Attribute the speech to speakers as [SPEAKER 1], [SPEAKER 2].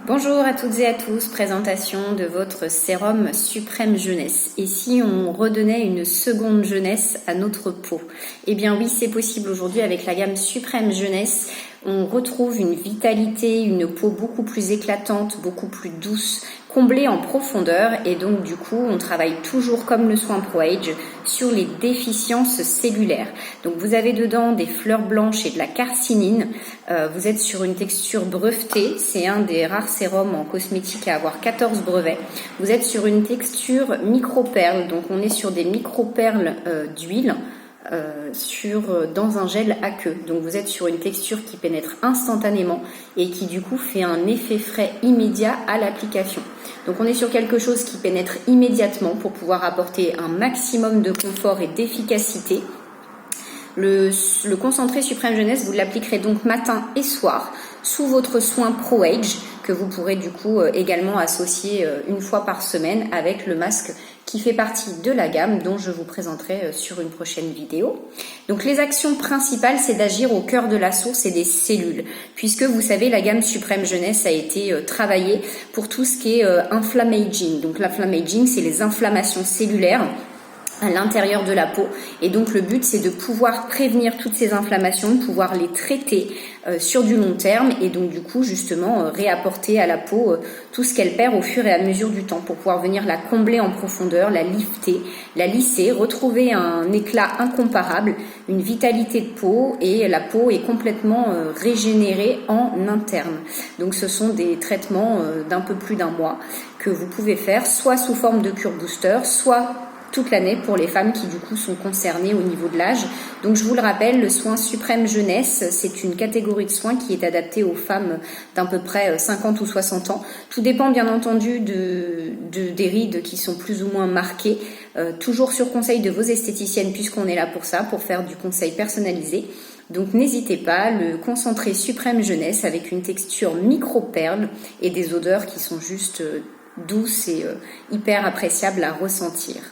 [SPEAKER 1] Bonjour à toutes et à tous, présentation de votre sérum Suprême Jeunesse. Et si on redonnait une seconde jeunesse à notre peau? Eh bien oui, c'est possible aujourd'hui avec la gamme Suprême Jeunesse. On retrouve une vitalité, une peau beaucoup plus éclatante, beaucoup plus douce, comblée en profondeur, et donc du coup on travaille toujours comme le soin Pro Age sur les déficiences cellulaires. Donc vous avez dedans des fleurs blanches et de la carcinine, vous êtes sur une texture brevetée, c'est un des rares sérums en cosmétique à avoir 14 brevets. Vous êtes sur une texture micro-perles, donc on est sur des micro-perles d'huile, dans un gel aqueux. Donc vous êtes sur une texture qui pénètre instantanément et qui du coup fait un effet frais immédiat à l'application. Donc on est sur quelque chose qui pénètre immédiatement pour pouvoir apporter un maximum de confort et d'efficacité. Le concentré Suprême Jeunesse, vous l'appliquerez donc matin et soir sous votre soin Pro Age, que vous pourrez du coup également associer une fois par semaine avec le masque qui fait partie de la gamme dont je vous présenterai sur une prochaine vidéo. Donc les actions principales, c'est d'agir au cœur de la source et des cellules, puisque vous savez la gamme Suprême Jeunesse a été travaillée pour tout ce qui est inflammaging. Donc l'inflammaging, c'est les inflammations cellulaires à l'intérieur de la peau, et donc le but c'est de pouvoir prévenir toutes ces inflammations, de pouvoir les traiter sur du long terme, et donc du coup justement réapporter à la peau tout ce qu'elle perd au fur et à mesure du temps pour pouvoir venir la combler en profondeur, la lifter, la lisser, retrouver un éclat incomparable, une vitalité de peau, et la peau est complètement régénérée en interne. Donc ce sont des traitements d'un peu plus d'un mois que vous pouvez faire soit sous forme de cure booster, soit toute l'année pour les femmes qui du coup sont concernées au niveau de l'âge. Donc je vous le rappelle, le soin Suprême Jeunesse, c'est une catégorie de soins qui est adaptée aux femmes d'à peu près 50 ou 60 ans. Tout dépend bien entendu des rides qui sont plus ou moins marquées, toujours sur conseil de vos esthéticiennes, puisqu'on est là pour ça, pour faire du conseil personnalisé. Donc n'hésitez pas, le concentré Suprême Jeunesse avec une texture micro-perle et des odeurs qui sont juste douces et hyper appréciables à ressentir.